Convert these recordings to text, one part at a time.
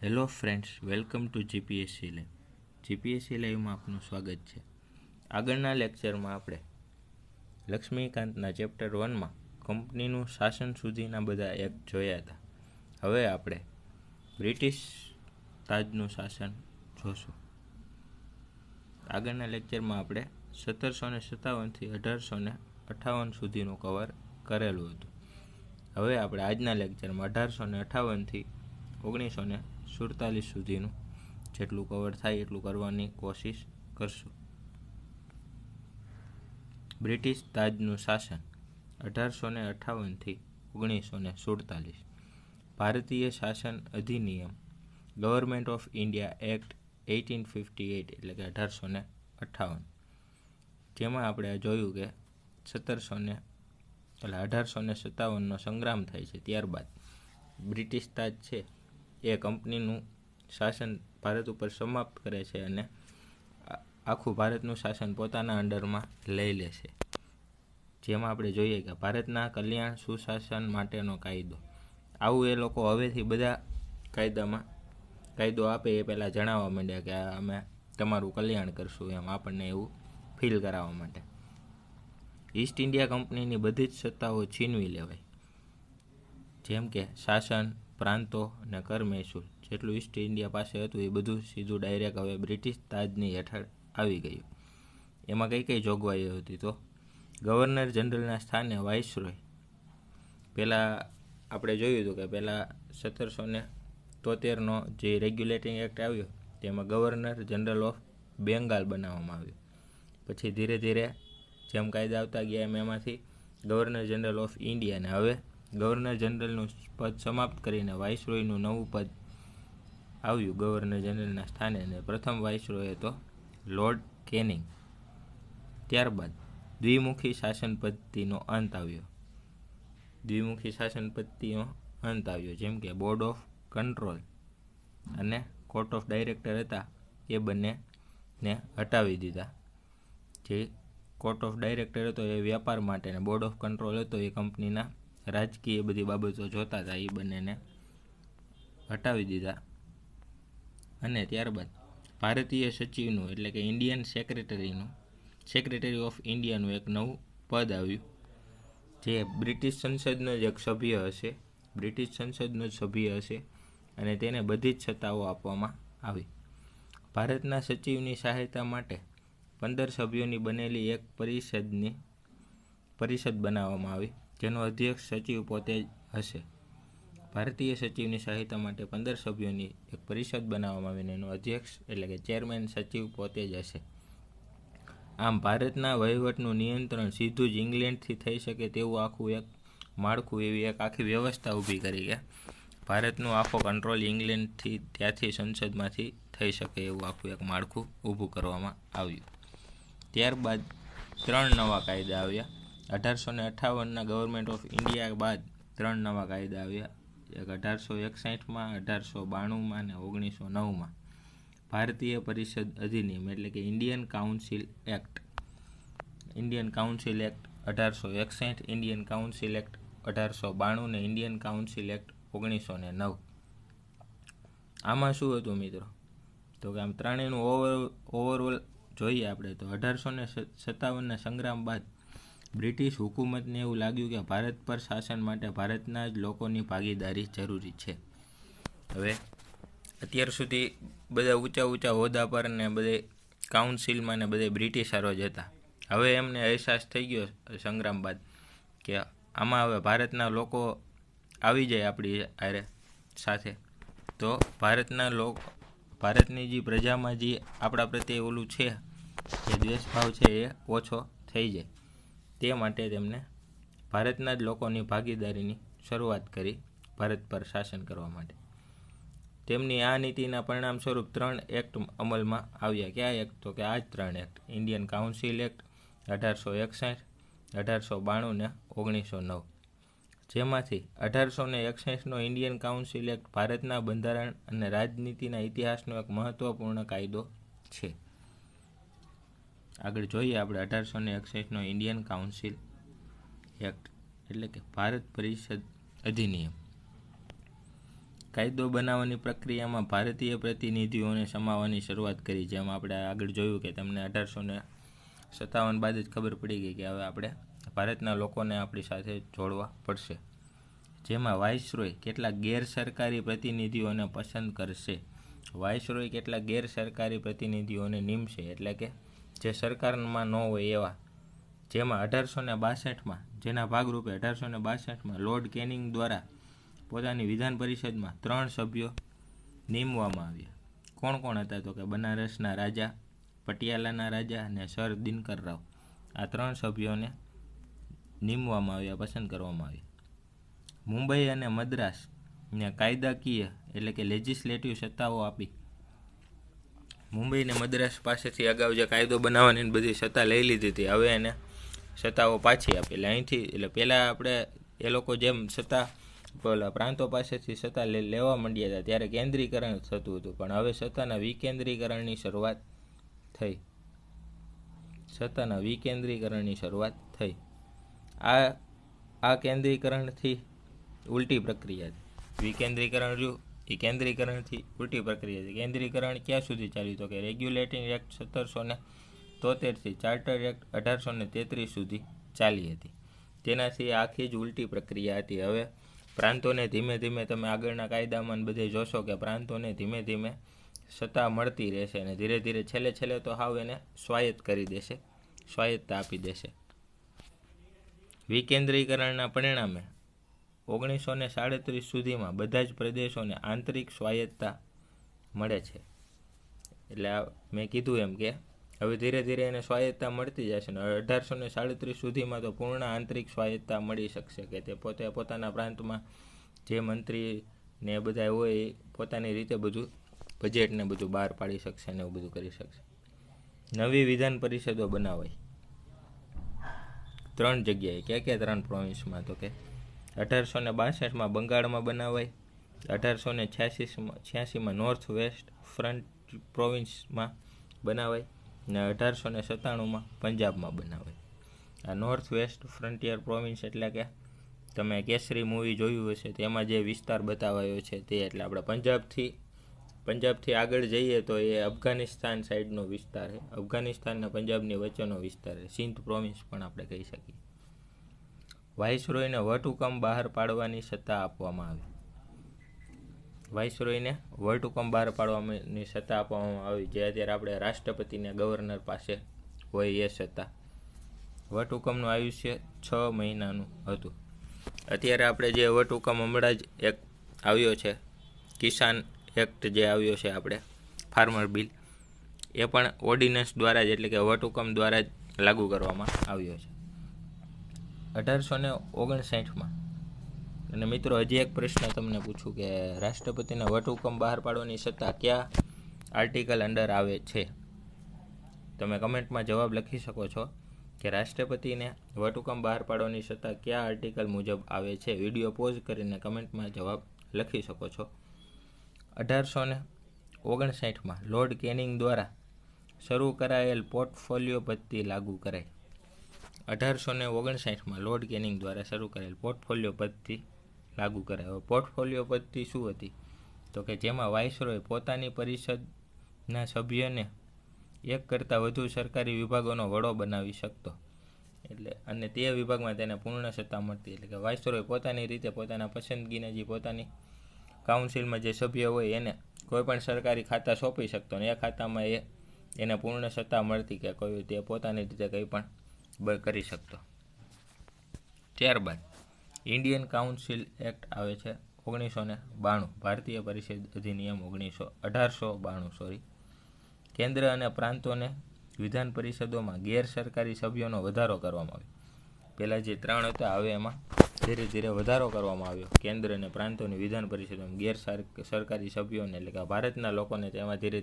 Hello friends, welcome to GPSC live. GPSC લાઈવમાં આપનું સ્વાગત છે. આગળના લેક્ચરમાં આપણે લક્ષ્મીકાંતના ચેપ્ટર 1માં કંપનીનું શાસન સુધીના બધા એક્ટ જોયા હતા. હવે આપણે બ્રિટિશ તાજનું શાસન જોશું. આગળના લેક્ચરમાં આપણે 1757થી 1858 સુધીનું કવર કરેલું હતું. હવે આપણે આજના લેક્ચરમાં 1858થી 1947 સુધીનું જેટલું કવર થાય એટલું કરવાની કોશિશ કરશું. બ્રિટિશ તાજનું શાસન 1858થી 1947. ભારતીય શાસન અધિનિયમ ગવર્મેન્ટ ઓફ ઇન્ડિયા એક્ટ 1858 એટલે કે 1858, જેમાં આપણે જોયું કે 1857નો સંગ્રામ થાય છે. ત્યારબાદ બ્રિટિશ તાજ છે એ કંપનીનું શાસન ભારત ઉપર સમાપ્ત કરે છે અને આખું ભારતનું શાસન પોતાના અંડરમાં લઈ લે છે. જેમાં આપણે જોઈએ કે ભારતના કલ્યાણ સુશાસન માટેનો કાયદો, આવું એ લોકો હવેથી બધા કાયદો આપે એ પહેલાં જણાવવા માંડ્યા કે અમે તમારું કલ્યાણ કરશું, એમ આપણને એવું ફીલ કરાવવા માટે. ઈસ્ટ ઇન્ડિયા કંપનીની બધી જ સત્તાઓ છીનવી લેવાય, જેમ કે શાસન, પ્રાંતો અને કર મહેસૂલ જેટલું ઈસ્ટ ઇન્ડિયા પાસે હતું એ બધું સીધું ડાયરેક્ટ હવે બ્રિટિશ તાજની હેઠળ આવી ગયું. એમાં કઈ જોગવાઈઓ હતી તો ગવર્નર જનરલના સ્થાને વાઇસરોય. પહેલાં આપણે જોયું હતું કે પહેલાં 1773નો જે રેગ્યુલેટિંગ એક્ટ આવ્યો તેમાં ગવર્નર જનરલ ઓફ બેંગાલ બનાવવામાં આવ્યું. પછી ધીરે ધીરે જેમ કાયદા આવતા ગયા એમાંથી ગવર્નર જનરલ ઓફ ઇન્ડિયા, ને હવે ગવર્નર જનરલનું પદ સમાપ્ત કરીને વાઇસરોયનું નવું પદ આવ્યું ગવર્નર જનરલના સ્થાને, અને પ્રથમ વાઇસરોય હતો લોર્ડ કેનિંગ. ત્યારબાદ દ્વિમુખી શાસન પદ્ધતિનો અંત આવ્યો. જેમ કે બોર્ડ ઓફ કંટ્રોલ અને કોર્ટ ઓફ ડાયરેક્ટર હતા એ બંનેને હટાવી દીધા. જે કોર્ટ ઓફ ડાયરેક્ટર હતો એ વ્યાપાર માટે, અને બોર્ડ ઓફ કંટ્રોલ હતો એ કંપનીના રાજકીય બધી બાબતો જોતા હતા, એ બંનેને હટાવી દીધા. અને ત્યારબાદ ભારતીય સચિવનું એટલે કે ઇન્ડિયન સેક્રેટરી ઓફ ઇન્ડિયાનું એક નવું પદ આવ્યું, જે બ્રિટિશ સંસદનો જ એક સભ્ય હશે અને તેને બધી જ સત્તાઓ આપવામાં આવી. ભારતના સચિવની સહાયતા માટે 15 સભ્યોની બનેલી એક પરિષદ બનાવવામાં આવી, જેનો અધ્યક્ષ સચિવ પોતે જ હશે. ભારતીય સચિવની સહાયતા માટે 15 સભ્યોની એક પરિષદ બનાવવામાં આવીને એનો અધ્યક્ષ એટલે કે ચેરમેન સચિવ પોતે જ હશે. આમ ભારતના વહીવટનું નિયંત્રણ સીધું જ ઇંગ્લેન્ડથી થઈ શકે તેવું આખું એક માળખું, એવી એક આખી વ્યવસ્થા ઊભી કરી કે ભારતનું આખો કંટ્રોલ ઇંગ્લેન્ડથી ત્યાંથી સંસદમાંથી થઈ શકે એવું આખું એક માળખું ઊભું કરવામાં આવ્યું. ત્યારબાદ 3 નવા કાયદા આવ્યા. 1858ના ગવર્મેન્ટ ઓફ ઇન્ડિયા બાદ 3 નવા કાયદા આવ્યા. એક 1861માં, 1892માં અને 1909માં. ભારતીય પરિષદ અધિનિયમ એટલે કે Indian council act 1861, Indian council act 1892 ને ઇન્ડિયન કાઉન્સિલ એક્ટ 1909. આમાં શું હતું મિત્રો, તો કે આમ ત્રણેયનું ઓવરઓલ જોઈએ આપણે તો 1857ના સંગ્રામ બાદ બ્રિટિશ હુકુમતને એવું લાગ્યું કે ભારત પર શાસન માટે ભારતના જ લોકોની ભાગીદારી જરૂરી છે. હવે અત્યાર સુધી બધા ઊંચા હોદ્દા પર ને બધે કાઉન્સિલમાં ને બધે બ્રિટિશરો જ હતા. હવે એમને અહેસાસ થઈ ગયો સંગ્રામ બાદ કે આમાં હવે ભારતના લોકો આવી જાય આપણી સાથે, તો ભારતની જે પ્રજામાં જે આપણા પ્રત્યે ઓલું છે, જે દ્વેષભાવ છે એ ઓછો થઈ જાય. તે માટે તેમને ભારતના જ લોકોની ભાગીદારીની શરૂઆત કરી ભારત પર શાસન કરવા માટે. તેમની આ નીતિના પરિણામ સ્વરૂપ 3 એક્ટ અમલમાં આવ્યા. કયા એક્ટ? તો કે આ જ 3 એક્ટ, ઇન્ડિયન કાઉન્સિલ એક્ટ 1861, 1892 ને 1909. જેમાંથી 1861નો ઇન્ડિયન કાઉન્સિલ એક્ટ ભારતના બંધારણ અને રાજનીતિના ઇતિહાસનો એક મહત્વપૂર્ણ કાયદો છે. આગળ જોઈએ આપણે 1861નો ઇન્ડિયન કાઉન્સિલ એક્ટ એટલે કે ભારત પરિષદ અધિનિયમ. કાયદો બનાવવાની પ્રક્રિયામાં ભારતીય પ્રતિનિધિઓને સમાવવાની શરૂઆત કરી, જેમ આપણે આગળ જોયું કે તમને 1857 બાદ જ ખબર પડી ગઈ કે હવે આપણે ભારતના લોકોને આપણી સાથે જોડવા પડશે, જેમાં વાઇસરોય કેટલાક ગેરસરકારી પ્રતિનિધિઓને પસંદ કરશે. વાઇસરોય કેટલાક ગેરસરકારી પ્રતિનિધિઓને નિમશે, એટલે કે જે સરકારમાં ન હોય એવા, જેમાં 1862માં જેના ભાગરૂપે 1862માં લોર્ડ કેનિંગ દ્વારા પોતાની વિધાન પરિષદમાં 3 સભ્યો નીમવામાં આવ્યા. કોણ કોણ હતા? તો કે બનારસના રાજા, પટિયાલાના રાજા અને સર દિનકર રાવ. આ 3 સભ્યોને નીમવામાં આવ્યા, પસંદ કરવામાં આવ્યા. મુંબઈ અને મદ્રાસને કાયદાકીય એટલે કે લેજિસ્લેટિવ સત્તાઓ આપી. મુંબઈ અને મદ્રાસ પાસેથી અગાઉ જે કાયદો બનાવવાની બધી સત્તા લઈ લીધી હતી, હવે એને સત્તાઓ પાછી આપી. એટલે અહીંથી એટલે પહેલાં આપણે એ લોકો જેમ સત્તા પ્રાંતો પાસેથી સત્તા લેવા માંડ્યા હતા ત્યારે કેન્દ્રીકરણ થતું હતું, પણ હવે સત્તાના વિકેન્દ્રીકરણની શરૂઆત થઈ. સત્તાના વિકેન્દ્રીકરણની શરૂઆત થઈ. આ કેન્દ્રીકરણથી ઉલટી પ્રક્રિયા છે. વિકેન્દ્રીકરણ રહ્યું એ કેન્દ્રીકરણથી ઉલટી પ્રક્રિયા છે. કેન્દ્રીકરણ ક્યાં સુધી ચાલ્યું? તો કે રેગ્યુલેટિંગ એક્ટ 1773થી ચાર્ટર એક્ટ 1833 સુધી ચાલી હતી. તેનાથી આખી જ ઉલટી પ્રક્રિયા હતી. હવે પ્રાંતોને ધીમે ધીમે તમે આગળના કાયદામાં બધે જોશો કે પ્રાંતોને ધીમે ધીમે સત્તા મળતી રહેશે અને ધીરે ધીરે છેલ્લે તો હાવ એને સ્વાયત્ત કરી દેશે, સ્વાયત્તતા આપી દેશે. વિકેન્દ્રીકરણના પરિણામે 1937 સુધીમાં બધા જ પ્રદેશોને આંતરિક સ્વાયત્તતા મળે છે. એટલે મેં કીધું એમ કે હવે ધીરે ધીરે એને સ્વાયત્તતા મળતી જશે ને 1837 સુધીમાં તો પૂર્ણ આંતરિક સ્વાયત્તતા મળી શકશે કે તે પોતે પોતાના પ્રાંતમાં જે મંત્રી ને એ બધા હોય એ પોતાની રીતે બધું બજેટને બધું બહાર પાડી શકશે ને એવું બધું કરી શકશે. નવી વિધાન પરિષદો બનાવાય 3 જગ્યાએ. ક્યાં 3 પ્રોવિન્સમાં? તો કે 1862માં બંગાળમાં બનાવાય, 1886માં નોર્થ વેસ્ટ ફ્રન્ટ પ્રોવિન્સમાં બનાવાય ને 1897માં પંજાબમાં બનાવાય. આ નોર્થ વેસ્ટ ફ્રન્ટિયર પ્રોવિન્સ એટલે કે તમે કેસરી મૂવી જોયું હશે તેમાં જે વિસ્તાર બતાવાયો છે તે, એટલે આપણે પંજાબથી આગળ જઈએ તો એ અફઘાનિસ્તાન સાઈડનો વિસ્તાર છે. અફઘાનિસ્તાન અને પંજાબની વચ્ચેનો વિસ્તાર છે. સિંધ પ્રોવિન્સ પણ આપણે કહી શકીએ. વાઇસરોયને વટહુકમ બહાર પાડવાની સત્તા આપવામાં આવી. વાઇસરોયને વટહુકમ બહાર પાડવાની સત્તા આપવામાં આવી, જે અત્યારે આપણે રાષ્ટ્રપતિને ગવર્નર પાસે હોય એ સત્તા. વટહુકમનું આયુષ્ય 6 મહિનાનું હતું. અત્યારે આપણે જે વટહુકમ હમણાં જ એક આવ્યો છે, કિસાન એક્ટ જે આવ્યો છે આપણે, ફાર્મર બિલ, એ પણ ઓર્ડિનન્સ દ્વારા જ એટલે કે વટહુકમ દ્વારા જ લાગુ કરવામાં આવ્યો છે 1859માં. અને મિત્રો હજી એક પ્રશ્ન તમને પૂછું કે રાષ્ટ્રપતિને વટહુકમ બહાર પાડવાની સત્તા કયા આર્ટિકલ અંડર આવે છે? તમે કમેન્ટમાં જવાબ લખી શકો છો કે રાષ્ટ્રપતિને વટહુકમ બહાર પાડવાની સત્તા કયા આર્ટિકલ મુજબ આવે છે. વિડીયો પોઝ કરીને કમેન્ટમાં જવાબ લખી શકો છો. 1859માં લોર્ડ કેનિંગ દ્વારા શરૂ કરાયેલ પોર્ટફોલિયો પદ્ધતિ લાગુ કરાઈ. 1859માં લોર્ડ કેનિંગ દ્વારા શરૂ કરેલ પોર્ટફોલિયો પદ્ધતિ લાગુ કરાય. પોર્ટફોલિયો પદ્ધતિ શું હતી? તો કે જેમાં વાઇસરોય પોતાની પરિષદના સભ્યને એક કરતાં વધુ સરકારી વિભાગોનો વડો બનાવી શકતો, એટલે અને તે વિભાગમાં તેને પૂર્ણ સત્તા મળતી. એટલે કે વાઇસરોય પોતાની રીતે પોતાના પસંદગીના જે પોતાની કાઉન્સિલમાં જે સભ્ય હોય એને કોઈ પણ સરકારી ખાતા સોંપી શકતો અને એ ખાતામાં એને પૂર્ણ સત્તા મળતી કે કોઈ તે પોતાની રીતે કંઈ પણ કરી શકતો. ત્યારબાદ ઇન્ડિયન કાઉન્સિલ એક્ટ આવે છે 1992, ભારતીય પરિષદ અધિનિયમ 1892. કેન્દ્ર અને પ્રાંતોને વિધાન પરિષદોમાં ગેરસરકારી સભ્યોનો વધારો કરવામાં આવ્યો. પહેલાં જે 3 હતા હવે એમાં ધીરે ધીરે વધારો કરવામાં આવ્યો. કેન્દ્ર અને પ્રાંતોની વિધાન પરિષદોમાં ગેરસરકારી સભ્યોને એટલે કે ભારતના લોકોને તેમાં ધીરે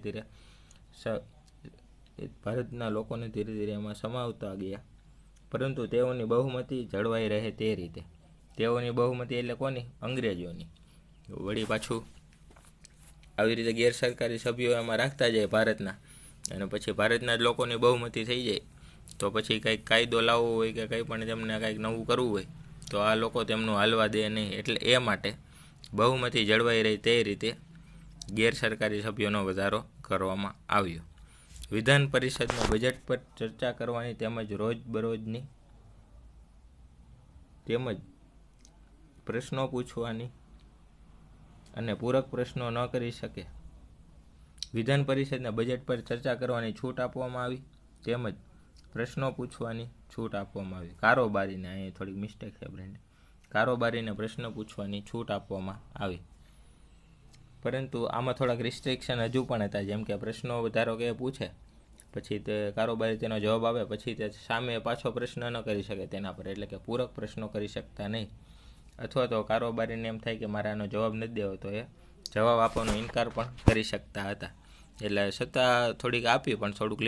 ધીરે એમાં સમાવતા ગયા, પરંતુ તેઓની બહુમતી જળવાઈ રહે તે રીતે. તેઓની બહુમતી એટલે કોની? અંગ્રેજોની. વળી પાછું આવી રીતે ગેરસરકારી સભ્યો એમાં રાખતા જાય ભારતના, અને પછી ભારતના જ લોકોની બહુમતી થઈ જાય તો પછી કંઈક કાયદો લાવવો હોય કે કંઈ પણ તેમને કંઈક નવું કરવું હોય તો આ લોકો તેમનું હાલવા દે નહીં. એટલે એ માટે બહુમતી જળવાઈ રહે તે રીતે ગેરસરકારી સભ્યોનો વધારો કરવામાં આવ્યો. વિધાન પરિષદમાં બજેટ પર ચર્ચા કરવાની તેમજ રોજબરોજની તેમજ પ્રશ્નો પૂછવાની અને પૂરક પ્રશ્નો ન કરી શકે. વિધાન પરિષદના બજેટ પર ચર્ચા કરવાની છૂટ આપવામાં આવી તેમજ પ્રશ્નો પૂછવાની છૂટ આપવામાં આવી. કારોબારીને અહીં થોડીક મિસ્ટેક છે બ્રેન્ડ. કારોબારીને પ્રશ્ન પૂછવાની છૂટ આપવામાં આવી, પરંતુ આમાં થોડાક રિસ્ટ્રિક્શન હજુ પણ હતા. જેમ કે પ્રશ્નો ધારો કે પૂછે, પછી તે કારોબારી તેનો જવાબ આવે, પછી તે સામે પાછો પ્રશ્ન ન કરી શકે તેના પર, એટલે કે પૂરક પ્રશ્નો કરી શકતા નહીં. અથવા તો કારોબારીને એમ થાય કે મારે આનો જવાબ નથી દેવો, તો એ જવાબ આપવાનો ઇનકાર પણ કરી શકતા હતા. એટલે સત્તા થોડીક આપી, પણ થોડુંક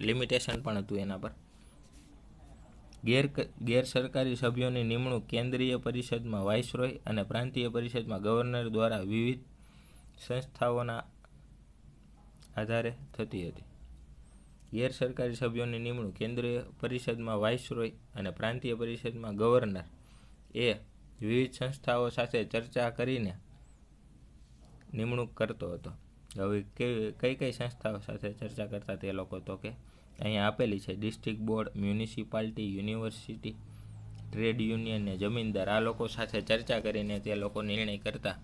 લિમિટેશન પણ હતું એના પર. ગેરસરકારી સભ્યોની નિમણૂક કેન્દ્રીય પરિષદમાં વાઇસરોય અને પ્રાંતીય પરિષદમાં ગવર્નર દ્વારા વિવિધ સંસ્થાઓના આધારે થતી હતી. ગેરસરકારી સભ્યોની નિમણૂક કેન્દ્રીય પરિષદમાં વાઇસરોય અને પ્રાંતીય પરિષદમાં ગવર્નર એ વિવિધ સંસ્થાઓ સાથે ચર્ચા કરીને નિમણૂક કરતો હતો. હવે કઈ કઈ સંસ્થાઓ સાથે ચર્ચા કરતા તે લોકો, તો કે અહીંયા આપેલી છે: district board, municipality, university, trade union ને જમીનદાર. આ લોકો સાથે ચર્ચા કરીને તે લોકો નિર્ણય કરતા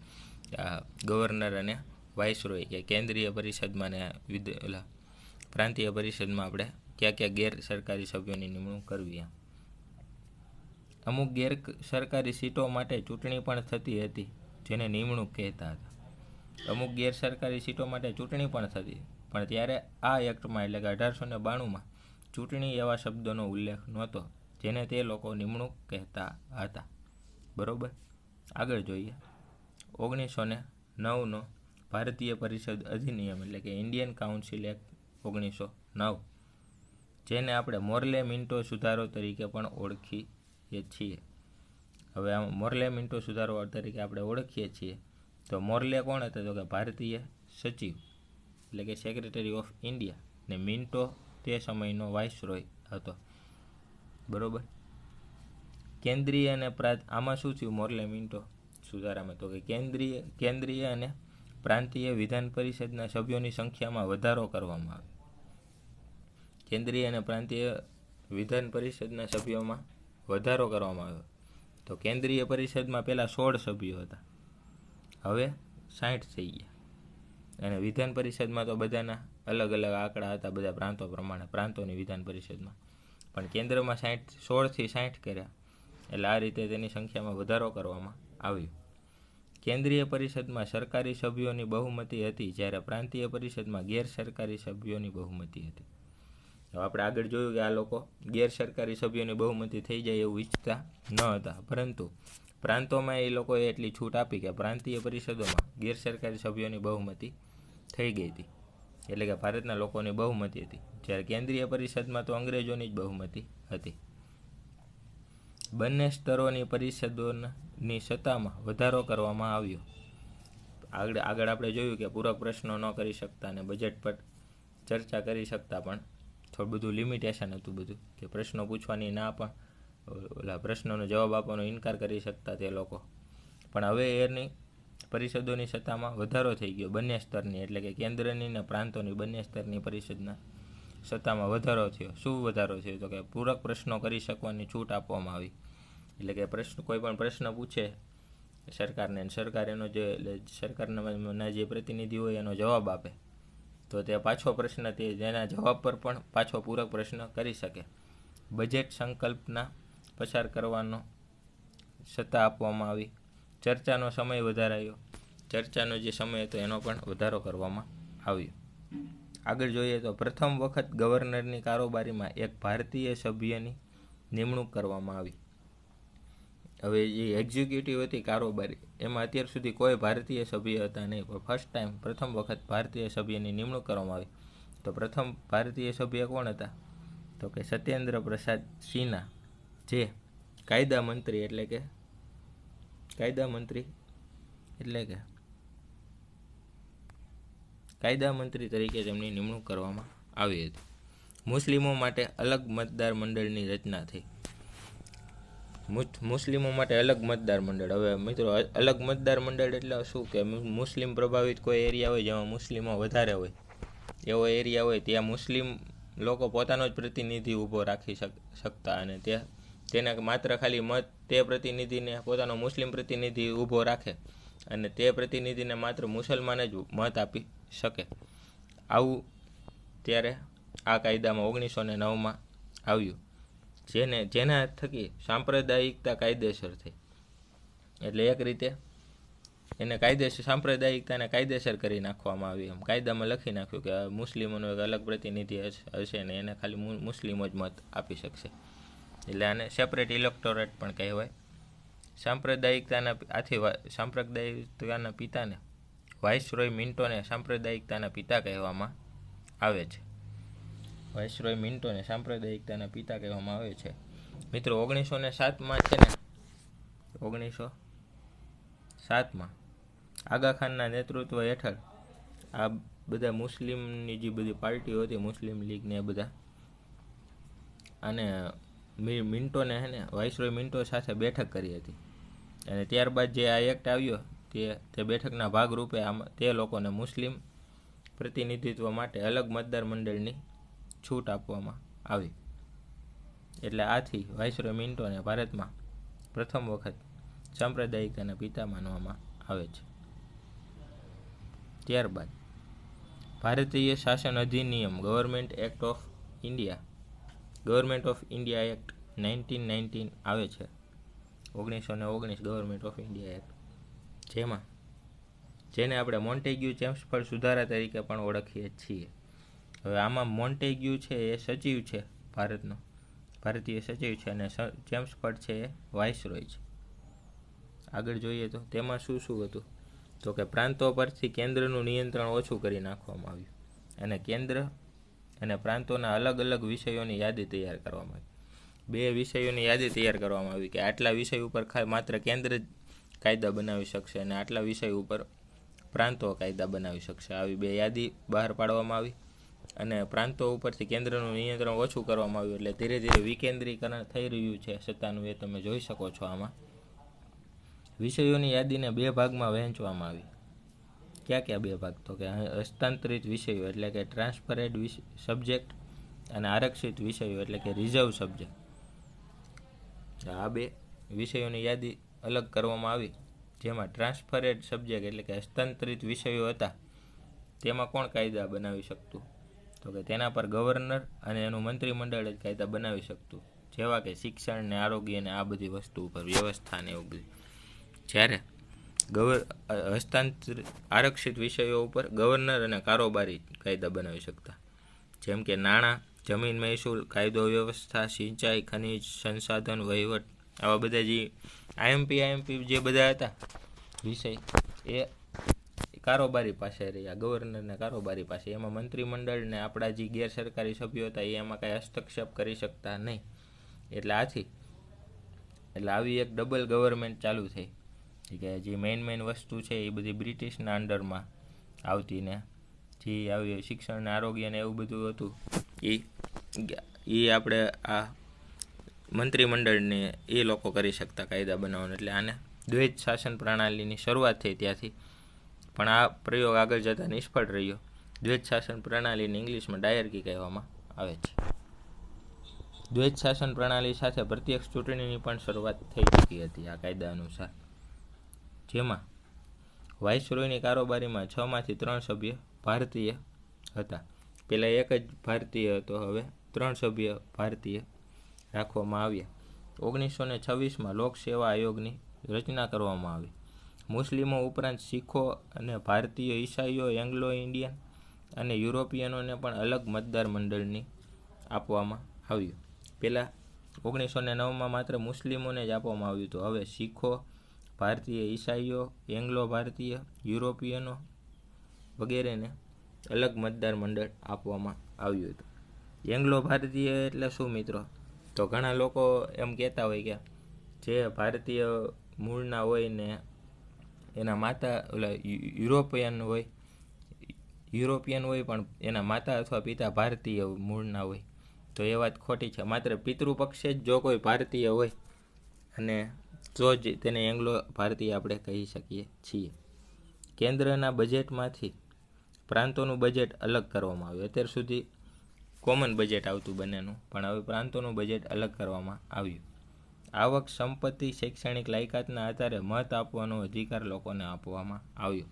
ગવર્નર અને વાઇસરોય કે કેન્દ્રીય પરિષદમાં ને પ્રાંતીય પરિષદમાં આપણે ક્યાં ગેરસરકારી સભ્યોની નિમણૂક કરવી. અમુક ગેરસરકારી સીટો માટે ચૂંટણી પણ થતી હતી, જેને નિમણૂક કહેતા હતા. અમુક ગેરસરકારી સીટો માટે ચૂંટણી પણ થતી, પણ ત્યારે આ એક્ટમાં એટલે કે 1892માં ચૂંટણી એવા શબ્દોનો ઉલ્લેખ નહોતો, જેને તે લોકો નિમણૂક કહેતા હતા. બરોબર, આગળ જોઈએ. 1909નો ભારતીય પરિષદ અધિનિયમ એટલે કે ઇન્ડિયન કાઉન્સિલ એક્ટ 1909, જેને આપણે મોર્લે મિન્ટો સુધારો તરીકે પણ ઓળખીએ છીએ. હવે આ મોર્લે મિન્ટો સુધારો તરીકે આપણે ઓળખીએ છીએ. તો મોર્લે કોણ હતા? તો કે ભારતીય સચિવ એટલે કે સેક્રેટરી ઓફ ઇન્ડિયા, ને મિન્ટો તે સમયનો વાઇસરોય હતો. બરોબર. કેન્દ્રીય અને આમાં શું થયું મોર્લે મિન્ટો સુધારામાં? તો કે કેન્દ્રીય અને પ્રાંતીય વિધાન પરિષદના સભ્યોની સંખ્યામાં વધારો કરવામાં આવ્યો. કેન્દ્રીય અને પ્રાંતીય વિધાન પરિષદના સભ્યોમાં વધારો કરવામાં આવ્યો. તો કેન્દ્રીય પરિષદમાં પહેલાં 16 સભ્યો હતા, હવે 60 થઈ ગયા. અને વિધાન પરિષદમાં તો બધાના અલગ અલગ આંકડા હતા, બધા પ્રાંતો પ્રમાણે, પ્રાંતોની વિધાન પરિષદમાં. પણ કેન્દ્રમાં 16થી 60 કર્યા, એટલે આ રીતે તેની સંખ્યામાં વધારો કરવામાં આવ્યો. કેન્દ્રીય પરિષદમાં સરકારી સભ્યોની બહુમતી હતી, જ્યારે પ્રાંતીય પરિષદમાં ગેરસરકારી સભ્યોની બહુમતી હતી. હવે આપણે આગળ જોયું કે આ લોકો ગેરસરકારી સભ્યોની બહુમતી થઈ જાય એવું ઈચ્છતા ન હતા, પરંતુ પ્રાંતોમાં એ લોકોએ એટલી છૂટ આપી કે પ્રાંતીય પરિષદોમાં ગેરસરકારી સભ્યોની બહુમતી થઈ ગઈ હતી, એટલે કે ભારતના લોકોની બહુમતી હતી. જ્યારે કેન્દ્રીય પરિષદમાં તો અંગ્રેજોની જ બહુમતી હતી. બંને સ્તરોની પરિષદોની સત્તામાં વધારો કરવામાં આવ્યો. આગળ આપણે જોયું કે પૂરક પ્રશ્નો ન કરી શકતા અને બજેટ પર ચર્ચા કરી શકતા, પણ થોડું બધું લિમિટેશન હતું બધું, કે પ્રશ્નો પૂછવાની ના, પણ ઓલા પ્રશ્નોનો જવાબ આપવાનો ઇનકાર કરી શકતા તે લોકો. પણ હવે એની પરિષદોની સત્તામાં વધારો થઈ ગયો બંને સ્તરની, એટલે કે કેન્દ્રની ને પ્રાંતોની બંને સ્તરની પરિષદના સત્તામાં વધારો થયો. શું વધારો થયો? તો કે પૂરક પ્રશ્નો કરી શકવાની છૂટ આપવામાં આવી. એટલે કે કોઈ પણ પ્રશ્ન પૂછે સરકારને, સરકાર એનો સરકારના જે પ્રતિનિધિ હોય એનો જવાબ આપે, તો તે પાછો પ્રશ્ન તેના જવાબ પર પણ પાછો પૂરક પ્રશ્ન કરી શકે. બજેટ સંકલ્પના પસાર કરવાનો સત્તા આપવામાં આવી. ચર્ચાનો સમય વધારાયો. ચર્ચાનો જે સમય હતો એનો પણ વધારો કરવામાં આવ્યો. આગળ જોઈએ તો પ્રથમ વખત ગવર્નરની કારોબારીમાં એક ભારતીય સભ્યની નિમણૂક કરવામાં આવી. હવે જે એક્ઝિક્યુટિવ હતી કારોબારી, એમાં અત્યાર સુધી કોઈ ભારતીય સભ્ય હતા નહીં, પણ ફર્સ્ટ ટાઈમ પ્રથમ વખત ભારતીય સભ્યની નિમણૂક કરવામાં આવી. તો પ્રથમ ભારતીય સભ્ય કોણ હતા? તો કે સત્યેન્દ્ર પ્રસાદ સિન્હા, જે કાયદા મંત્રી તરીકે તેમની નિમણૂક કરવામાં આવી હતી. મુસ્લિમો માટે અલગ મતદાર મંડળની રચના થઈ. મુસ્લિમો માટે અલગ મતદાર મંડળ. હવે મિત્રો, અલગ મતદાર મંડળ એટલે શું કે મુસ્લિમ પ્રભાવિત કોઈ એરિયા હોય જેમાં મુસ્લિમો વધારે હોય, એવો એરિયા હોય ત્યાં મુસ્લિમ લોકો પોતાનો જ પ્રતિનિધિ ઊભો રાખી શકતા, અને તેને માત્ર ખાલી મત તે પ્રતિનિધિને પોતાનો મુસ્લિમ પ્રતિનિધિ ઊભો રાખે અને તે પ્રતિનિધિને માત્ર મુસલમાન જ મત આપી શકે. આવું ત્યારે આ કાયદામાં 1909માં આવ્યું, જેના થકી સાંપ્રદાયિકતા કાયદેસર થઈ. એટલે એક રીતે એને સાંપ્રદાયિકતાને કાયદેસર કરી નાખવામાં આવી. એમ કાયદામાં લખી નાખ્યું કે મુસ્લિમોનો એક અલગ પ્રતિનિધિ હશે ને એને ખાલી મુસ્લિમો જ મત આપી શકશે. એટલે આને સેપરેટ ઇલેક્ટોરેટ પણ કહેવાય. સાંપ્રદાયિકતાના પિતાને વાઇસરોય મિન્ટોને સાંપ્રદાયિકતાના પિતા કહેવામાં આવે છે. વાઇસરોય મિન્ટોને સાંપ્રદાયિકતાના પિતા કહેવામાં આવે છે. મિત્રો, 1907માં છે ને, 1907માં આગા ખાનના નેતૃત્વ હેઠળ આ બધા મુસ્લિમની જે બધી પાર્ટીઓ હતી, મુસ્લિમ લીગ ને બધા, અને મિન્ટોને વાઇસરોય મિન્ટો સાથે બેઠક કરી હતી. અને ત્યારબાદ જે આ એક્ટ આવ્યો તે બેઠકના ભાગરૂપે તે લોકોને મુસ્લિમ પ્રતિનિધિત્વ માટે અલગ મતદાર મંડળની છૂટ આપવામાં આવી. એટલે આથી વાઇસરોય મિન્ટોને ભારતમાં પ્રથમ વખત સાંપ્રદાયિકતાના પિતા માનવામાં આવે છે. ત્યારબાદ ભારતીય શાસન અધિનિયમ ગવર્મેન્ટ ઓફ ઇન્ડિયા એક્ટ 1919 આવે છે. 1919 ગવર્મેન્ટ ઓફ ઇન્ડિયા એક્ટ, જેને આપણે મોન્ટેગ્યુ ચેમ્સફોર્ડ સુધારા તરીકે પણ ઓળખીએ છીએ. હવે આમાં મોન્ટેગ્યુ છે એ સચિવ છે ભારતનો, ભારતીય સચિવ છે, અને ચેમ્સફોર્ડ છે એ વાઇસરોય છે. આગળ જોઈએ તો તેમાં શું હતું, તો કે પ્રાંતો પરથી કેન્દ્રનું નિયંત્રણ ઓછું કરી નાખવામાં આવ્યું, અને કેન્દ્ર અને પ્રાંતોના અલગ અલગ વિષયોની યાદી તૈયાર કરવામાં આવી. 2 વિષયોની યાદી તૈયાર કરવામાં આવી કે આટલા વિષય ઉપર માત્ર કેન્દ્ર જ કાયદા બનાવી શકશે અને આટલા વિષય ઉપર પ્રાંતો કાયદા બનાવી શકશે. આવી 2 યાદી બહાર પાડવામાં આવી, અને પ્રાંતો ઉપરથી કેન્દ્રનું નિયંત્રણ ઓછું કરવામાં આવ્યું. એટલે ધીરે ધીરે વિકેન્દ્રીકરણ થઈ રહ્યું છે સત્તાનું, એ તમે જોઈ શકો છો. આમાં વિષયોની યાદીને 2 ભાગમાં વહેંચવામાં આવી. ક્યાં 2 ભાગ, તો કે હસ્તાંતરિત વિષયો એટલે કે ટ્રાન્સફરેડ સબ્જેક્ટ, અને આરક્ષિત વિષયો એટલે કે રિઝર્વ સબ્જેક્ટ. આ 2 વિષયોની યાદી અલગ કરવામાં આવી, જેમાં ટ્રાન્સફરેડ સબ્જેક્ટ એટલે કે હસ્તાંતરિત વિષયો હતા તેમાં કોણ કાયદા બનાવી શકતું, તો કે તેના પર ગવર્નર અને એનું મંત્રીમંડળ જ કાયદા બનાવી શકતું, જેવા કે શિક્ષણ ને આરોગ્ય ને આ બધી વસ્તુ ઉપર વ્યવસ્થા ને એવું બધું. જ્યારે આરક્ષિત વિષયો ઉપર ગવર્નર અને કારોબારી કાયદા બનાવી શકતા, જેમ કે નાણાં, જમીન મહેસૂલ, કાયદો વ્યવસ્થા, સિંચાઈ, ખનિજ સંસાધન, વહીવટ, આવા બધા જે આઈએમપી જે બધા હતા વિષય, એ કારોબારી પાસે રહ્યા, ગવર્નરને કારોબારી પાસે. એમાં મંત્રીમંડળ ને આપણા જે ગેરસરકારી સભ્યો હતા એ એમાં કાંઈ હસ્તક્ષેપ કરી શકતા નહીં. એટલે આવી એક ડબલ ગવર્મેન્ટ ચાલુ થઈ કે જે મેઇન વસ્તુ છે એ બધી બ્રિટિશના અંડરમાં આવતી, ને જે આવી શિક્ષણ ને આરોગ્ય ને એવું બધું હતું એ આપણે આ મંત્રીમંડળને એ લોકો કરી શકતા કાયદા બનાવવાનું. એટલે આને દ્વૈત શાસન પ્રણાલીની શરૂઆત થઈ ત્યાંથી, પણ આ પ્રયોગ આગળ જતાં નિષ્ફળ રહ્યો. દ્વૈત શાસન પ્રણાલીને ઇંગ્લિશમાં ડાયર્કી કહેવામાં આવે છે. દ્વૈત શાસન પ્રણાલી સાથે પ્રત્યક્ષ ચૂંટણીની પણ શરૂઆત થઈ ચૂકી હતી આ કાયદા અનુસાર, જેમાં વાઇસરોયની કારોબારીમાં 6 માંથી 3 સભ્ય ભારતીય હતા. પહેલાં એક જ ભારતીય હતો, હવે 3 સભ્ય ભારતીય રાખવામાં આવ્યા. 1926માં લોક સેવા આયોગની રચના કરવામાં આવી. મુસ્લિમો ઉપરાંત શીખો અને ભારતીય ઈસાઈઓ, એંગ્લો ઇન્ડિયન અને યુરોપિયનોને પણ અલગ મતદાર મંડળની આપવામાં આવ્યું. પહેલાં 1909માં માત્ર મુસ્લિમોને જ આપવામાં આવ્યું હતું. હવે શીખો, ભારતીય ઈસાઈઓ, એંગ્લો ભારતીય, યુરોપિયનો વગેરેને અલગ મતદાર મંડળ આપવામાં આવ્યું હતું. એંગ્લો ભારતીય એટલે શું મિત્રો, તો ઘણા લોકો એમ કહેતા હોય કે જે ભારતીય મૂળના હોય ને એના માતા યુરોપિયન હોય પણ એના માતા અથવા પિતા ભારતીય મૂળના હોય, તો એ વાત ખોટી છે. માત્ર પિતૃપક્ષે જ જો કોઈ ભારતીય હોય અને તો જ તેને એંગ્લો ભારતીય આપણે કહી શકીએ છીએ. કેન્દ્રના બજેટમાંથી પ્રાંતોનું બજેટ અલગ કરવામાં આવ્યું. અત્યાર સુધી કોમન બજેટ આવતું બંનેનું, પણ હવે પ્રાંતોનું બજેટ અલગ કરવામાં આવ્યું. આવક, સંપત્તિ, શૈક્ષણિક લાયકાતના આધારે મત આપવાનો અધિકાર લોકોને આપવામાં આવ્યો.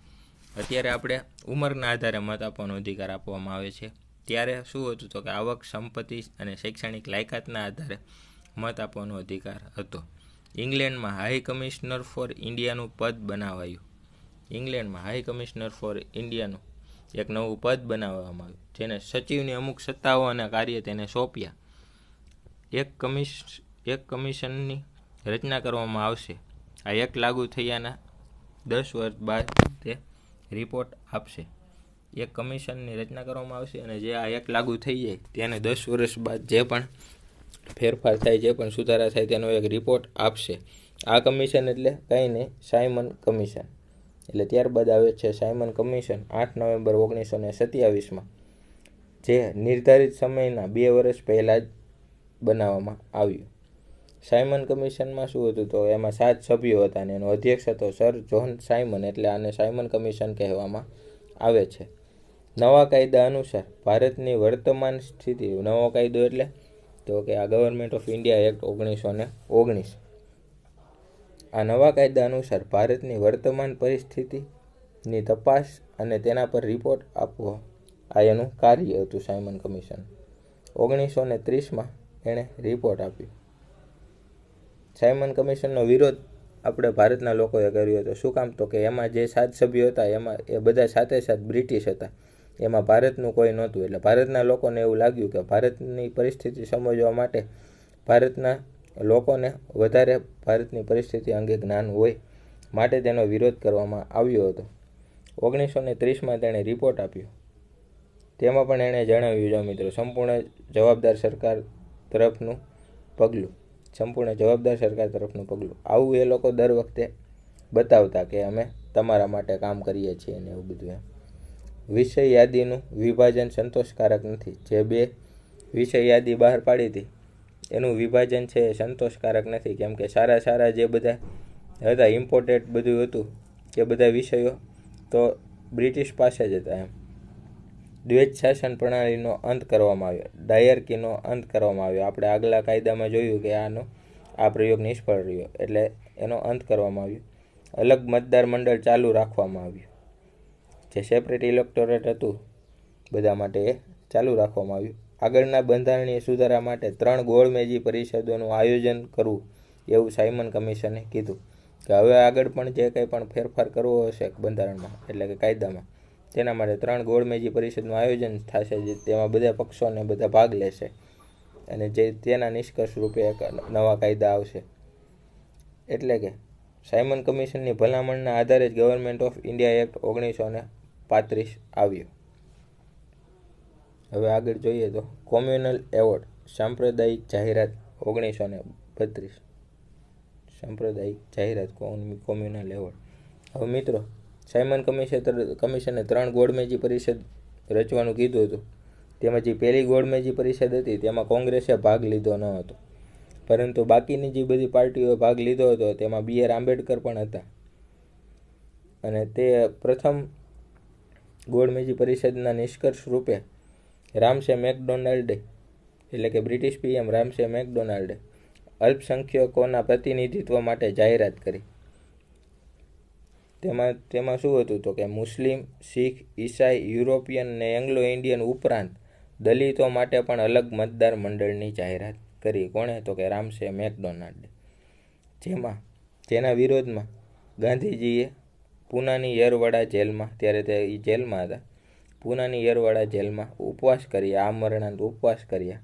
અત્યારે આપણે ઉંમરના આધારે મત આપવાનો અધિકાર આપવામાં આવે છે. ત્યારે શું હતું તો કે આવક, સંપત્તિ અને શૈક્ષણિક લાયકાતના આધારે મત આપવાનો અધિકાર હતો. ઇંગ્લેન્ડમાં હાઈ કમિશનર ફોર ઇન્ડિયાનું પદ બનાવાયું. ઇંગ્લેન્ડમાં હાઈ કમિશનર ફોર ઇન્ડિયાનું એક નવું પદ બનાવવામાં આવ્યું, જેને સચિવની અમુક સત્તાઓ અને કાર્ય તેને સોંપ્યા. એક કમિશનની રચના કરવામાં આવશે. આ એક લાગુ થયાના 10 વર્ષ બાદ તે રિપોર્ટ આપશે. એક કમિશનની રચના કરવામાં આવશે અને જે આ એક લાગુ થઈ જાય તેને 10 વર્ષ બાદ જે પણ ફેરફાર થાય, જે પણ સુધારા થાય તેનો એક રિપોર્ટ આપશે. આ કમિશન એટલે કંઈ નહીં, સાયમન કમિશન. એટલે ત્યારબાદ આવે છે સાયમન કમિશન 8 નવેમ્બર 1927માં, જે નિર્ધારિત સમયના 2 વર્ષ પહેલાં જ બનાવવામાં આવ્યું. સાયમન કમિશનમાં શું હતું તો એમાં 7 સભ્યો હતા અને એનો અધ્યક્ષ હતો સર જ્હોન સાયમન, એટલે આને સાયમન કમિશન કહેવામાં આવે છે. નવા કાયદા અનુસાર ભારતની વર્તમાન સ્થિતિ, નવો કાયદો એટલે તો કે આ ગવર્મેન્ટ ઓફ ઇન્ડિયા એક્ટ 1919. આ નવા કાયદા અનુસાર ભારતની વર્તમાન પરિસ્થિતિની તપાસ અને તેના પર રિપોર્ટ આપવો, આ એનું કાર્ય હતું સાયમન કમિશન. 1930માં એણે રિપોર્ટ આપ્યો. સાયમન કમિશનનો વિરોધ આપણે ભારતના લોકોએ કર્યો હતો. શું કામ તો કે એમાં જે 7 સભ્યો હતા એમાં એ બધા સાથે બ્રિટિશ હતા, એમાં ભારતનું કોઈ નહોતું. એટલે ભારતના લોકોને એવું લાગ્યું કે ભારતની પરિસ્થિતિ સમજવા માટે ભારતના લોકોને વધારે ભારતની પરિસ્થિતિ અંગે જ્ઞાન હોય, માટે તેનો વિરોધ કરવામાં આવ્યો હતો. 1930માં તેણે રિપોર્ટ આપ્યો. તેમાં પણ એણે જણાવ્યું, જો મિત્રો, સંપૂર્ણ જવાબદાર સરકાર તરફનું પગલું. આવું એ લોકો દર વખતે બતાવતા કે અમે તમારા માટે કામ કરીએ છીએ ને એવું બધું. વિષય યાદીનું વિભાજન સંતોષકારક નથી. જે 2 વિષય યાદી બહાર પાડી હતી એનું વિભાજન છે એ સંતોષકારક નથી, કેમ કે સારા જે બધા હતા, ઇમ્પોર્ટેન્ટ બધું હતું, એ બધા વિષયો તો બ્રિટિશ પાસે જ હતા. દ્વૈત શાસન પ્રણાલીનો અંત કરવામાં આવ્યો. ડાયર્કીનો અંત કરવામાં આવ્યો. આપણે આગલા કાયદામાં જોયું કે આ પ્રયોગ નિષ્ફળ રહ્યો, એટલે એનો અંત કરવામાં આવ્યો. અલગ મતદાર મંડળ ચાલુ રાખવામાં આવ્યું. જે સેપરેટ ઇલેક્ટોરેટ હતું બધા માટે એ ચાલુ રાખવામાં આવ્યું. આગળના બંધારણીય સુધારા માટે 3 ગોળમેજી પરિષદોનું આયોજન કરવું, એવું સાયમન કમિશને કીધું કે હવે આગળ પણ જે કંઈ પણ ફેરફાર કરવો હશે બંધારણમાં, એટલે કે કાયદામાં, તેના માટે 3 ગોળમેજી પરિષદનું આયોજન થશે, જે તેમાં બધા પક્ષોને બધા ભાગ લેશે અને જે તેના નિષ્કર્ષ રૂપે એક નવા કાયદા આવશે. એટલે કે સાયમન કમિશનની ભલામણના આધારે જ ગવર્મેન્ટ ઓફ ઇન્ડિયા એક્ટ 1935 આવ્યો. હવે આગળ જોઈએ તો કોમ્યુનલ એવોર્ડ, સાંપ્રદાયિક જાહેરાત 1932. સાંપ્રદાયિક જાહેરાત, કોમ્યુનલ એવોર્ડ. હવે મિત્રો, સાયમન કમિશને 3 ગોળમેજી પરિષદ રચવાનું કીધું હતું. તેમાં જે પહેલી ગોળમેજી પરિષદ હતી તેમાં કોંગ્રેસે ભાગ લીધો ન હતો, પરંતુ બાકીની જે બધી પાર્ટીઓએ ભાગ લીધો હતો તેમાં B.R. આંબેડકર પણ હતા. અને તે પ્રથમ ગોળમેજી પરિષદના નિષ્કર્ષ રૂપે રામસે મેકડોનાલ્ડે, એટલે કે બ્રિટિશ PM રામસે મેકડોનાલ્ડે અલ્પસંખ્યકોના પ્રતિનિધિત્વ માટે જાહેરાત કરી. તેમાં શું હતું તો કે મુસ્લિમ, શીખ, ઈસાઈ, યુરોપિયન અને એંગ્લો ઇન્ડિયન ઉપરાંત દલિતો માટે પણ અલગ મતદાર મંડળની જાહેરાત કરી. કોણે તો કે રામસે મેકડોનાલ્ડે. જેના વિરોધમાં ગાંધીજીએ પૂનાની યરવાડા જેલમાં, ત્યારે તે જેલમાં હતા, પૂનાની યરવાડા જેલમાં ઉપવાસ કર્યા, આમરણાંત ઉપવાસ કર્યા.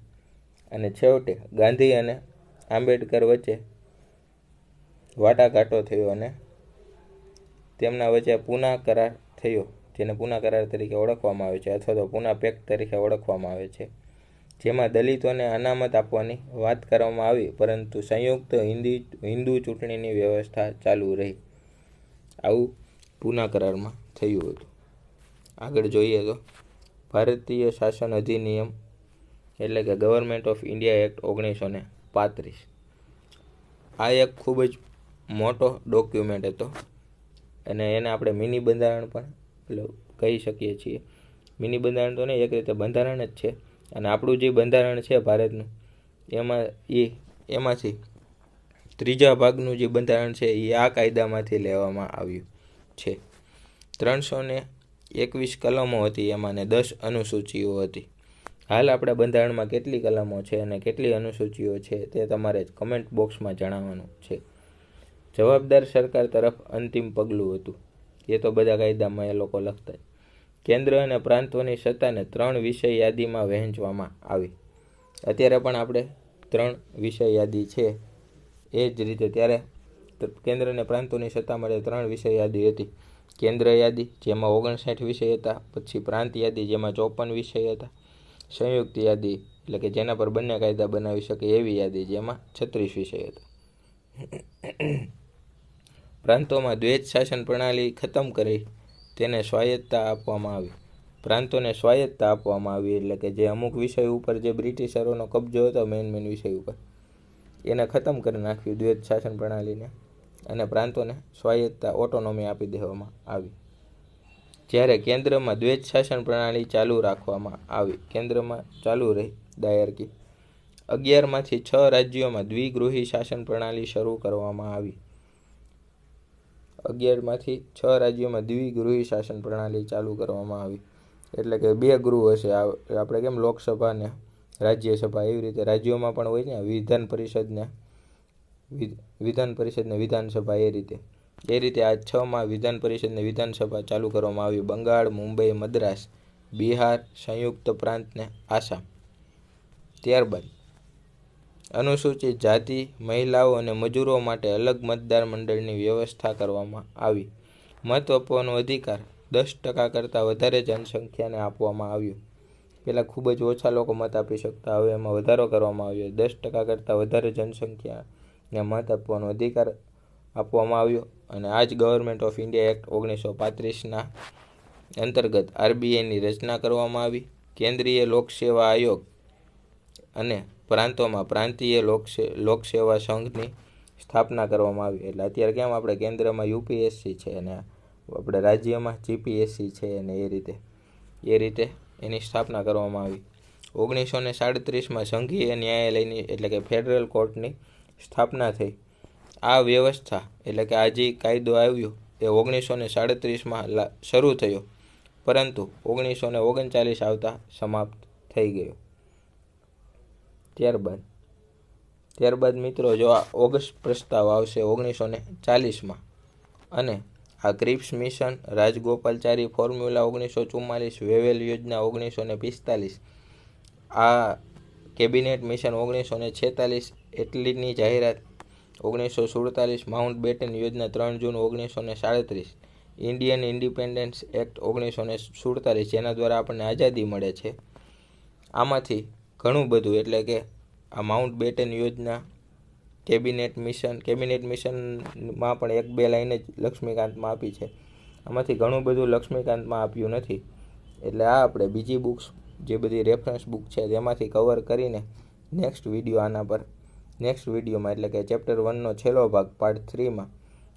અને છેવટે ગાંધી અને આંબેડકર વચ્ચે વાટાઘાટો થયો અને તેમના વચ્ચે પૂના કરાર થયો, જેને પૂના કરાર તરીકે ઓળખવામાં આવે છે, અથવા તો પૂના પેક્ટ તરીકે ઓળખવામાં આવે છે, જેમાં દલિતોને અનામત આપવાની વાત કરવામાં આવી, પરંતુ સંયુક્ત હિન્દુ ચૂંટણીની વ્યવસ્થા ચાલુ રહી. આવું પૂના કરારમાં થયું હતું. આગળ જોઈએ તો ભારતીય શાસન અધિનિયમ, એટલે કે ગવર્મેન્ટ ઓફ ઇન્ડિયા એક્ટ 1935. આ એક ખૂબ જ મોટો ડોક્યુમેન્ટ હતો અને એને આપણે મિની બંધારણ પણ કહી શકીએ છીએ. મિની બંધારણ તો નહીં, એક રીતે બંધારણ જ છે. અને આપણું જે બંધારણ છે ભારતનું, એમાંથી ત્રીજા ભાગનું જે બંધારણ છે એ આ કાયદામાંથી લેવામાં આવ્યું છે. 321 કલમો હતી એમાં, ને 10 અનુસૂચિઓ હતી. હાલ આપણા બંધારણમાં કેટલી કલમો છે અને કેટલી અનુસૂચિઓ છે તે તમારે કમેન્ટ બોક્સમાં જણાવવાનું છે. જવાબદાર સરકાર તરફ અંતિમ પગલું હતું, એ તો બધા કાયદામાં એ લોકો લખતા. કેન્દ્ર અને પ્રાંતોની સત્તાને 3 વિષય યાદીમાં વહેંચવામાં આવી. અત્યારે પણ આપણે 3 વિષય યાદી છે. એ જ રીતે ત્યારે કેન્દ્ર અને પ્રાંતોની સત્તા માટે 3 વિષય યાદી હતી. કેન્દ્ર યાદી જેમાં 59 વિષય હતા, પછી પ્રાંત યાદી જેમાં 54 વિષય હતા, સંયુક્ત યાદી એટલે કે જેના પર બંને કાયદા બનાવી શકે એવી યાદી જેમાં 36 વિષય હતા. પ્રાંતોમાં દ્વૈત શાસન પ્રણાલી ખતમ કરી તેને સ્વાયત્તતા આપવામાં આવી. પ્રાંતોને સ્વાયત્તતા આપવામાં આવી એટલે કે જે અમુક વિષય ઉપર જે બ્રિટિશરોનો કબજો હતો મેઇન વિષય ઉપર, એને ખતમ કરી નાખ્યું દ્વૈત શાસન પ્રણાલીને, અને પ્રાંતોને સ્વાયત્તતા ઓટોનોમી આપી દેવામાં આવી. જ્યારે કેન્દ્રમાં દ્વૈત શાસન પ્રણાલી ચાલુ રાખવામાં આવી, કેન્દ્રમાં ચાલુ રહી દાયરકી. 11માંથી 6 રાજ્યોમાં દ્વિગૃહી શાસન પ્રણાલી શરૂ કરવામાં આવી. 11માંથી 6 રાજ્યોમાં દ્વિગૃહી શાસન પ્રણાલી ચાલુ કરવામાં આવી. એટલે કે 2 ગૃહ હશે. આપણે કેમ લોકસભા ને રાજ્યસભા એવી રીતે રાજ્યોમાં પણ હોય ને, વિધાન પરિષદ ને વિધાનસભા એ રીતે આ 6માં વિધાન પરિષદ ને વિધાનસભા ચાલુ કરવામાં આવી. બંગાળ, મુંબઈ, મદ્રાસ, બિહાર, સંયુક્ત પ્રાંત ને આસામ. ત્યારબાદ અનુસૂચિત જાતિ, મહિલાઓ અને મજૂરો માટે અલગ મતદાર મંડળની વ્યવસ્થા કરવામાં આવી. મત આપવાનો અધિકાર 10% કરતાં વધારે જનસંખ્યાને આપવામાં આવ્યો. પહેલાં ખૂબ જ ઓછા લોકો મત આપી શકતા, હવે એમાં વધારો કરવામાં આવ્યો. 10% કરતાં વધારે જનસંખ્યાને મત આપવાનો અધિકાર આપવામાં આવ્યો. અને આ જ ગવર્મેન્ટ ઓફ ઇન્ડિયા એક્ટ 1935ના અંતર્ગત RBIની રચના કરવામાં આવી. કેન્દ્રીય લોકસેવા આયોગ અને પ્રાંતોમાં પ્રાંતીય લોકસેવા સંઘની સ્થાપના કરવામાં આવી. એટલે અત્યારે કેમ આપણે કેન્દ્રમાં UPSC છે અને આપણે રાજ્યમાં GPSC છે, અને એ રીતે એની સ્થાપના કરવામાં આવી. 1937માં સંઘીય ન્યાયાલયની એટલે કે ફેડરલ કોર્ટની સ્થાપના થઈ. આ વ્યવસ્થા એટલે કે આ જે કાયદો આવ્યો એ 1937માં શરૂ થયો, પરંતુ 1939 આવતા સમાપ્ત થઈ ગયો. ત્યારબાદ મિત્રો જો આ ઓગસ્ટ પ્રસ્તાવ આવશે 1940માં, અને આ ક્રિપ્સ મિશન, રાજગોપાલચારી ફોર્મ્યુલા 1944, વેવેલ યોજના 1945, આ કેબિનેટ મિશન 1946, એટલીની જાહેરાત 1947, માઉન્ટ બેટન યોજના 3 જૂન 1937, ઇન્ડિયન ઇન્ડિપેન્ડન્સ એક્ટ 1947 જેના દ્વારા આપણને આઝાદી મળે છે. આમાંથી ઘણું બધું એટલે કે આ માઉન્ટ બેટન યોજના, કેબિનેટ મિશનમાં પણ 1-2 લાઈન જ લક્ષ્મીકાંતમાં આપી છે. આમાંથી ઘણું બધું લક્ષ્મીકાંતમાં આપ્યું નથી. એટલે આ આપણે બીજી બુક્સ જે બધી રેફરન્સ બુક છે તેમાંથી કવર કરીને નેક્સ્ટ વિડીયોમાં એટલે કે ચેપ્ટર 1નો છેલ્લો ભાગ પાર્ટ 3માં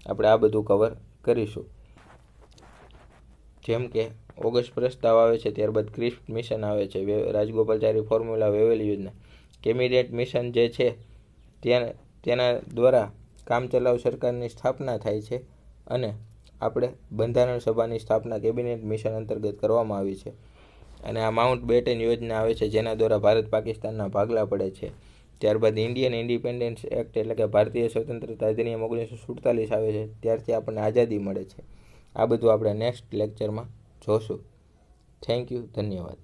આપણે આ બધું કવર કરીશું. જેમ કે ઓગસ્ટ પ્રસ્તાવ આવે છે, ત્યારબાદ ક્રિપ્સ મિશન આવે છે, રાજગોપાલચારી ફોર્મ્યુલા, વેવેલ યોજના, કેબિનેટ મિશન જે છે તેના દ્વારા કામચલાઉ સરકારની સ્થાપના થાય છે, અને આપણે બંધારણ સભાની સ્થાપના કેબિનેટ મિશન અંતર્ગત કરવામાં આવી છે. અને આ માઉન્ટ બેટન યોજના આવે છે જેના દ્વારા ભારત પાકિસ્તાનના ભાગલા પડે છે. ત્યારબાદ ઇન્ડિયન ઇન્ડિપેન્ડન્સ એક્ટ એટલે કે ભારતીય સ્વતંત્રતા અધિનિયમ 1947 આવે છે, ત્યારથી આપણને આઝાદી મળે છે. આ બધું આપણે નેક્સ્ટ લેક્ચરમાં જોશું. થેન્ક યુ, ધન્યવાદ.